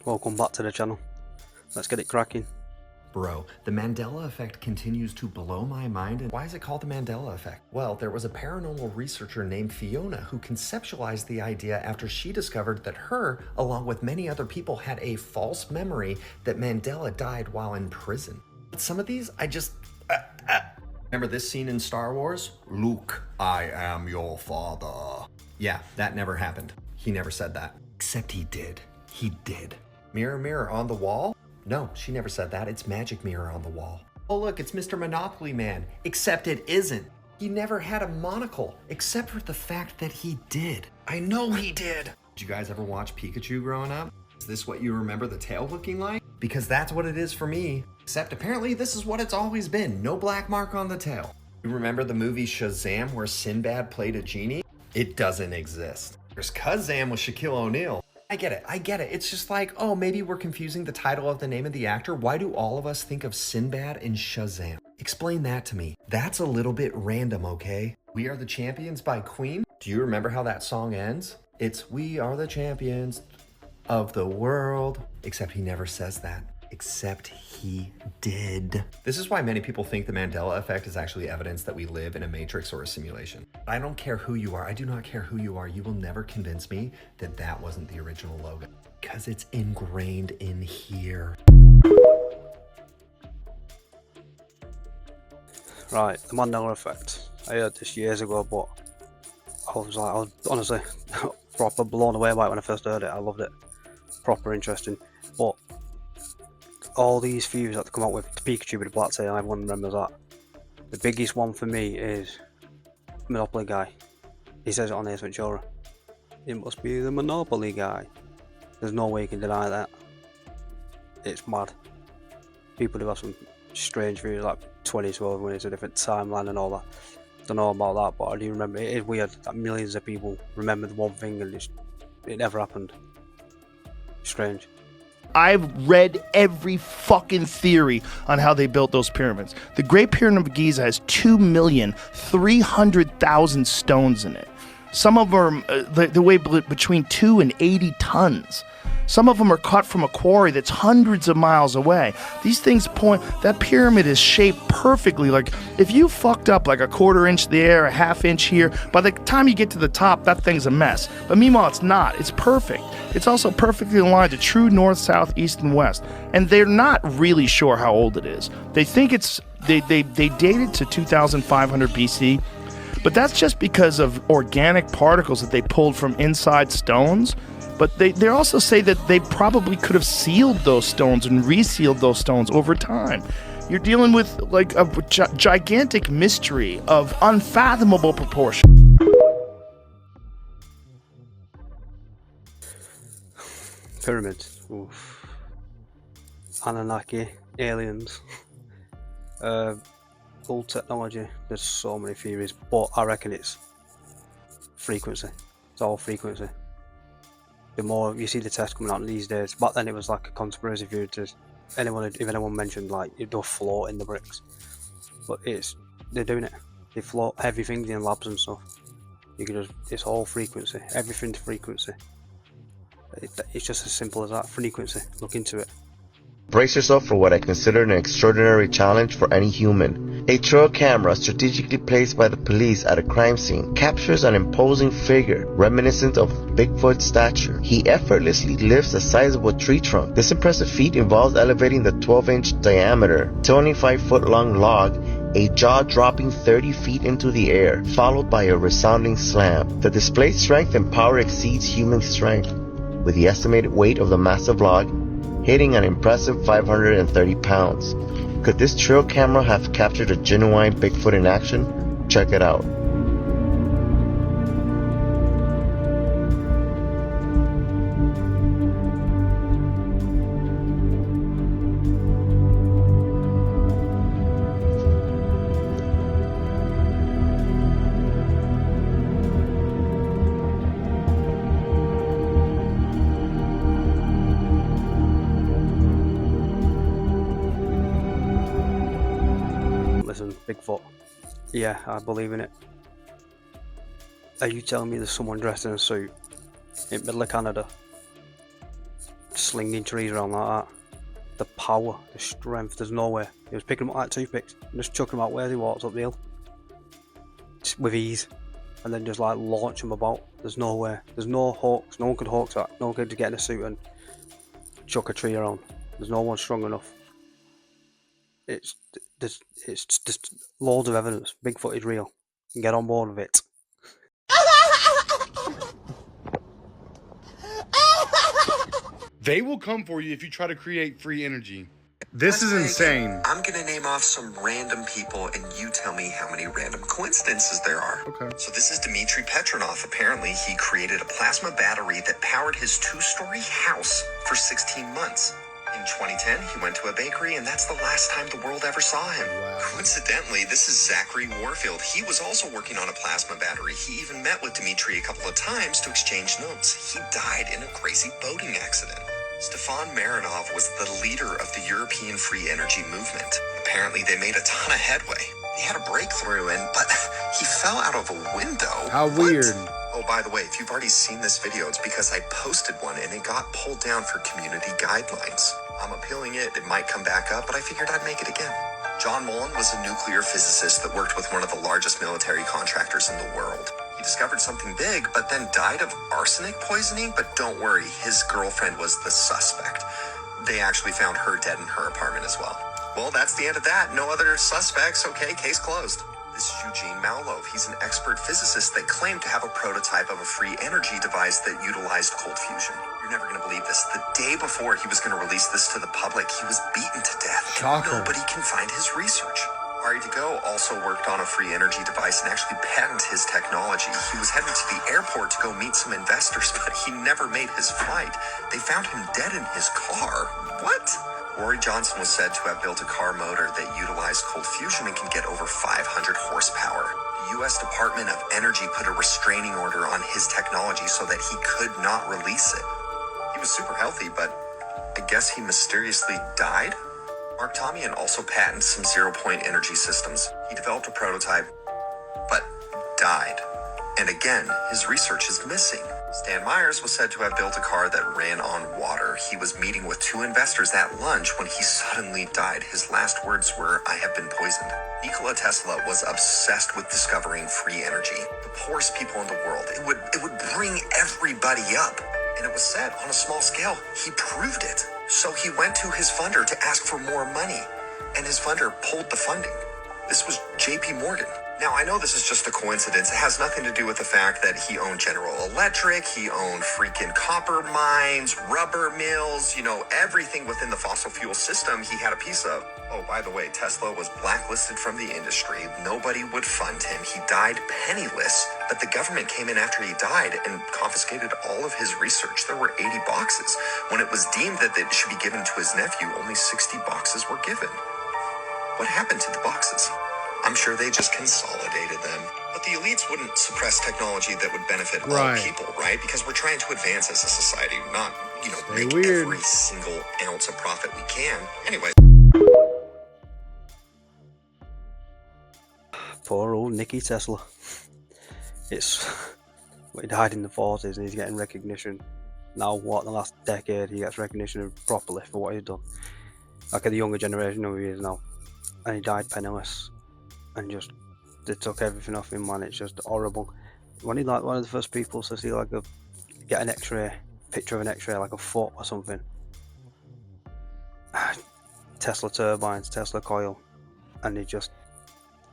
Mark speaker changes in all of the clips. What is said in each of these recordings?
Speaker 1: Welcome back to the channel. Let's get it cracking.
Speaker 2: Bro, the Mandela effect continues to blow my mind. And why is it called the Mandela effect? Well, there was a paranormal researcher named Fiona who conceptualized the idea after she discovered that her, along with many other people, had a false memory that Mandela died while in prison. But some of these, Remember this scene in Star Wars? Luke, I am your father. Yeah, that never happened. He never said that. Except he did. He did. Mirror, mirror on the wall? No, she never said that. It's magic mirror on the wall. Oh look, it's Mr. Monopoly Man. Except it isn't. He never had a monocle, except for the fact that he did. I know he did. Did you guys ever watch Pikachu growing up? Is this what you remember the tail looking like? Because that's what it is for me. Except apparently this is what it's always been. No black mark on the tail. You remember the movie Shazam where Sinbad played a genie? It doesn't exist. There's Kazam with Shaquille O'Neal. I get it. It's just like, oh, maybe we're confusing the title of the name of the actor. Why do all of us think of Sinbad and Shazam? Explain that to me. That's a little bit random, okay? We Are the Champions by Queen. Do you remember how that song ends? It's we are the champions of the world. Except he never says that. Except he did. This is why many people think the Mandela effect is actually evidence that we live in a matrix or a simulation. I don't care who you are. I do not care who you are. You will never convince me that that wasn't the original logo because it's ingrained in here.
Speaker 1: Right, the Mandela effect. I heard this years ago, but I was honestly proper blown away by it when I first heard it. I loved it. Proper interesting. But all these theories that come up with Pikachu with the black tail, everyone remembers that. The biggest one for me is Monopoly guy. He says it on Ace Ventura. It must be the Monopoly guy. There's no way you can deny that. It's mad. People do have some strange theories like 2012 when it's a different timeline and all that. Don't know about that, but I do remember it is weird that millions of people remember the one thing and it never happened. Strange.
Speaker 3: I've read every fucking theory on how they built those pyramids. The Great Pyramid of Giza has 2,300,000 stones in it. Some of them they weigh between 2 and 80 tons. Some of them are cut from a quarry that's hundreds of miles away. These things point, that pyramid is shaped perfectly. Like, if you fucked up like a quarter inch there, a half inch here, by the time you get to the top, that thing's a mess. But meanwhile, it's not. It's perfect. It's also perfectly aligned to true north, south, east, and west. And they're not really sure how old it is. They think they date it to 2,500 BC, but that's just because of organic particles that they pulled from inside stones. But they also say that they probably could have sealed those stones and resealed those stones over time. You're dealing with like a gigantic mystery of unfathomable proportion.
Speaker 1: Pyramids. Oof. Anunnaki. Aliens. Old technology. There's so many theories, but I reckon it's frequency. It's all frequency. The more you see the tests coming out these days, back then it was like a conspiracy theory to if anyone mentioned like they'll float in the bricks, but they're doing it. They float heavy things in labs and stuff. It's all frequency. Everything's frequency. It's just as simple as that. Frequency. Look into it.
Speaker 4: Brace yourself for what I consider an extraordinary challenge for any human. A trail camera strategically placed by the police at a crime scene captures an imposing figure reminiscent of Bigfoot's stature. He effortlessly lifts a sizable tree trunk. This impressive feat involves elevating the 12-inch diameter, 25-foot-long log a jaw-dropping 30 feet into the air, followed by a resounding slam. The displayed strength and power exceeds human strength, with the estimated weight of the massive log hitting an impressive 530 pounds. Could this trail camera have captured a genuine Bigfoot in action? Check it out.
Speaker 1: Listen, Bigfoot. Yeah, I believe in it. Are you telling me there's someone dressed in a suit in middle of Canada slinging trees around like that. The power, the strength, there's no way. He was picking them up like toothpicks and just chucking them out where he walks up the hill. Just with ease. And then just like launch them about. There's no way. There's no hoax. No one could hoax that. No one could get in a suit and chuck a tree around. There's no one strong enough. It's just loads of evidence. Bigfoot is real. Get on board with it.
Speaker 5: They will come for you if you try to create free energy. This is insane.
Speaker 2: I'm gonna name off some random people and you tell me how many random coincidences there are.
Speaker 5: Okay.
Speaker 2: So this is Dmitry Petronov. Apparently he created a plasma battery that powered his 2-story house for 16 months. In 2010, he went to a bakery and that's the last time the world ever saw him.
Speaker 5: Wow.
Speaker 2: Coincidentally, this is Zachary Warfield. He was also working on a plasma battery. He even met with Dmitry a couple of times to exchange notes. He died in a crazy boating accident. Stefan Marinov was the leader of the European free energy movement. Apparently, they made a ton of headway. He had a breakthrough, but he fell out of a window.
Speaker 5: How weird.
Speaker 2: Oh, by the way, if you've already seen this video, it's because I posted one and it got pulled down for community guidelines. I'm appealing it. It might come back up, but I figured I'd make it again. John Mullen was a nuclear physicist that worked with one of the largest military contractors in the world. He discovered something big, but then died of arsenic poisoning. But don't worry, his girlfriend was the suspect. They actually found her dead in her apartment as well. Well, that's the end of that. No other suspects. Okay, case closed. This is Eugene Malov. He's an expert physicist that claimed to have a prototype of a free energy device that utilized cold fusion. You're never going to believe this. The day before he was going to release this to the public, he was beaten to death.
Speaker 5: Shocker.
Speaker 2: Nobody can find his research. Ari DeGo also worked on a free energy device and actually patented his technology. He was headed to the airport to go meet some investors, but he never made his flight. They found him dead in his car. What? Rory Johnson was said to have built a car motor that utilized cold fusion and can get over 500 horsepower. The U.S. Department of Energy put a restraining order on his technology so that he could not release it. He was super healthy, but I guess he mysteriously died? Mark Tomian also patented some zero-point energy systems. He developed a prototype, but died. And again, his research is missing. Stan Myers was said to have built a car that ran on water. He was meeting with 2 investors at lunch when he suddenly died. His last words were, "I have been poisoned." Nikola Tesla was obsessed with discovering free energy. The poorest people in the world. It would bring everybody up. And it was said, on a small scale, he proved it. So he went to his funder to ask for more money, and his funder pulled the funding. This was JP Morgan. Now, I know this is just a coincidence. It has nothing to do with the fact that he owned General Electric, he owned freaking copper mines, rubber mills, everything within the fossil fuel system he had a piece of. Oh, by the way, Tesla was blacklisted from the industry. Nobody would fund him. He died penniless, but the government came in after he died and confiscated all of his research. There were 80 boxes. When it was deemed that it should be given to his nephew, only 60 boxes were given. What happened to the boxes? I'm sure they just consolidated them. But the elites wouldn't suppress technology that would benefit all people, right? Because we're trying to advance as a society, not, make every single ounce of profit we can. Anyway.
Speaker 1: Poor old Nicky Tesla. He died in the 40s and he's getting recognition. Now, in the last decade, he gets recognition properly for what he's done. Like the younger generation who he is now. And he died penniless. And they took everything off him, man. It's just horrible. When he one of the first people to see get an X-ray, picture of an X-ray, like a foot or something. Tesla turbines, Tesla coil, and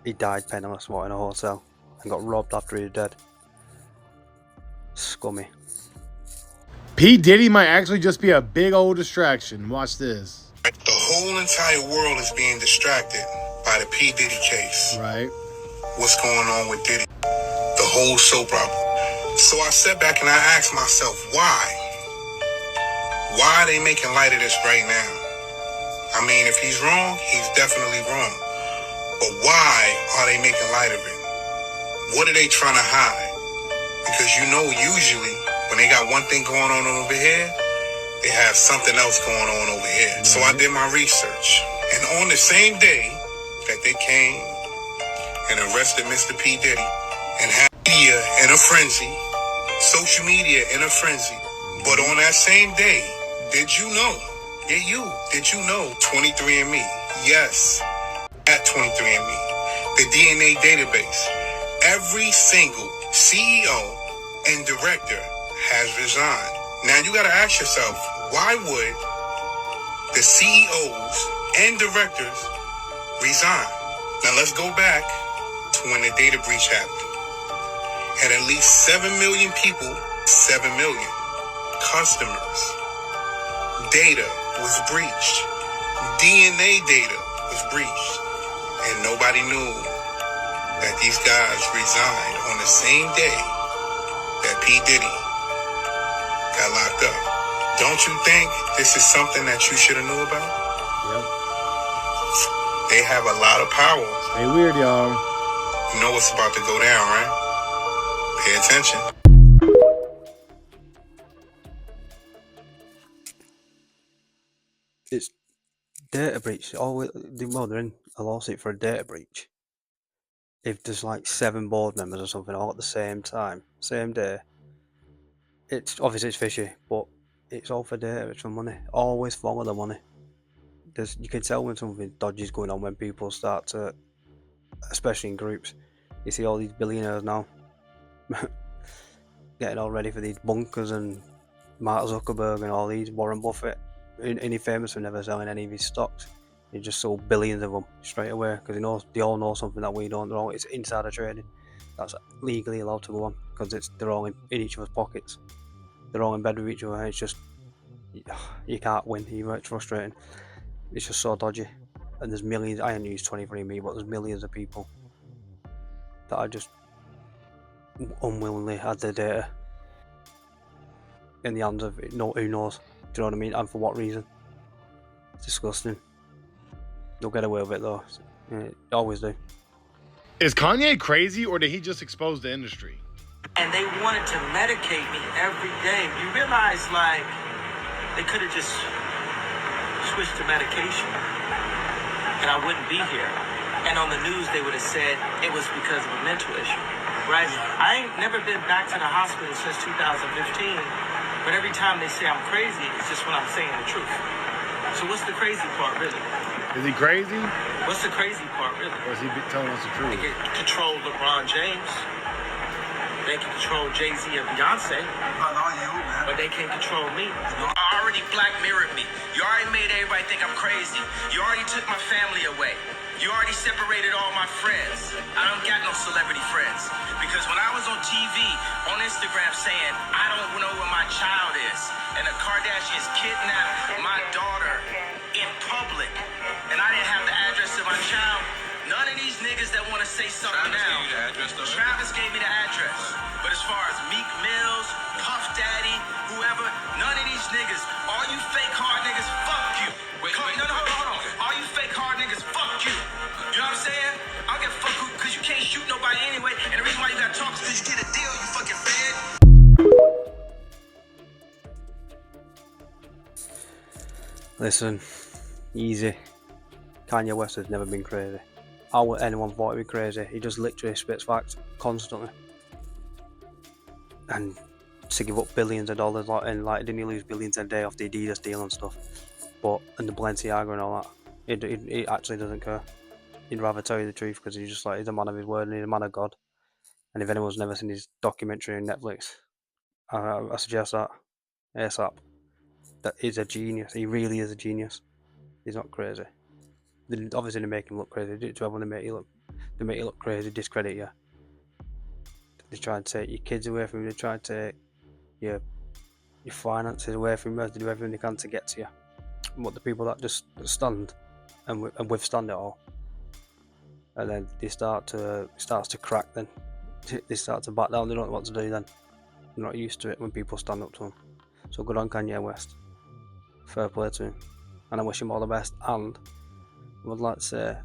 Speaker 1: he died penniless, in a hotel, and got robbed after he was dead. Scummy.
Speaker 5: P. Diddy might actually just be a big old distraction. Watch this.
Speaker 6: The whole entire world is being distracted by the P. Diddy case.
Speaker 5: Right.
Speaker 6: What's going on with Diddy? The whole soap opera. So I sat back and I asked myself, why? Why are they making light of this right now? I mean, if he's wrong, he's definitely wrong. But why are they making light of it? What are they trying to hide? Because usually, when they got one thing going on over here, they have something else going on over here. Mm-hmm. So I did my research. And on the same day that they came and arrested Mr. P. Diddy and had media in a frenzy, social media in a frenzy, but on that same day, Did you know? Yeah, you. Did you know 23andMe? Yes, at 23andMe. The DNA database. Every single CEO and director has resigned. Now you gotta ask yourself, why would the CEOs and directors resign? Now let's go back to when the data breach happened. At least 7 million people, 7 million customers, data was breached. DNA data was breached. And nobody knew that these guys resigned on the same day that P. Diddy got locked up. Don't you think this is something that you should have knew about?
Speaker 7: Yep.
Speaker 6: They have a lot of power.
Speaker 7: They weird, y'all.
Speaker 6: You know what's about to go down, right? Pay attention.
Speaker 1: It's data breach. Well, they're in a lawsuit for a data breach. If there's like 7 board members or something all at the same time, same day, it's obviously it's fishy, but it's all for data, it's for money. Always follow the money. You can tell when something dodgy is going on when people start to, especially in groups, you see all these billionaires now getting all ready for these bunkers, and Mark Zuckerberg and all these, Warren Buffett, ain't he famous for never selling any of his stocks? He just sold billions of them straight away because they all know something that we don't know. It's insider trading. That's legally allowed to go on because they're all in each other's pockets. They're all in bed with each other. It's just, you can't win either. It's frustrating. It's just so dodgy. And there's millions. I only use 23andMe, but there's millions of people that are just unwillingly had their data in the hands of who knows. Do you know what I mean? And for what reason? It's disgusting. They'll get away with it though. They always do.
Speaker 5: Is Kanye crazy, or did he just expose the industry?
Speaker 8: And they wanted to medicate me every day. You realize, like, they could have just switched to medication and I wouldn't be here. And on the news, they would have said it was because of a mental issue, right? I ain't never been back to the hospital since 2015, but every time they say I'm crazy, it's just when I'm saying the truth. So what's the crazy part, really?
Speaker 5: Is he crazy,
Speaker 8: What's the crazy part, really?
Speaker 5: or is he telling us the truth?
Speaker 8: They can control LeBron James. They can control Jay-Z and Beyonce. But they can't control me. You already black mirrored me. You already made everybody think I'm crazy. You already took my family away. You already separated all my friends. I don't got no celebrity friends. Because when I was on TV, on Instagram saying, I don't know where my child is, and the Kardashians kidnapped my daughter in public, and I didn't have the address of my child, none of these niggas that want to say something now. Travis gave me the address. But as far as Meek Mills, Puff Daddy, whoever, none of these niggas, all you fake hard niggas, fuck you. No, hold on. All you fake hard niggas, fuck you. You know what I'm saying? I don't give a fuck because you can't shoot nobody anyway. And the reason why you got to talk is because you get a deal, you fucking fed.
Speaker 1: Listen, easy. Kanye West has never been crazy. How would anyone thought he'd be crazy? He just literally spits facts constantly. And to give up billions of dollars, didn't he lose billions a day off the Adidas deal and stuff? And the Balenciaga and all that. He actually doesn't care. He'd rather tell you the truth because he's a man of his word and he's a man of God. And if anyone's never seen his documentary on Netflix, I suggest that ASAP. That he's a genius. He really is a genius. He's not crazy. Obviously, they make him look crazy. They do to everyone. They make you look crazy, discredit you. They try and take your kids away from you. They try and take your finances away from you. They do everything they can to get to you. But the people that just stand and withstand it all, and then it starts to crack. Then they start to back down. They don't know what to do. Then they're not used to it when people stand up to them. So good on Kanye West. Fair play to him, and I wish him all the best. And I would like to say,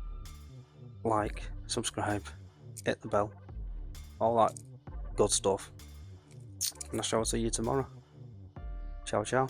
Speaker 1: like, subscribe, hit the bell, all that good stuff. And I shall see you tomorrow. Ciao, ciao.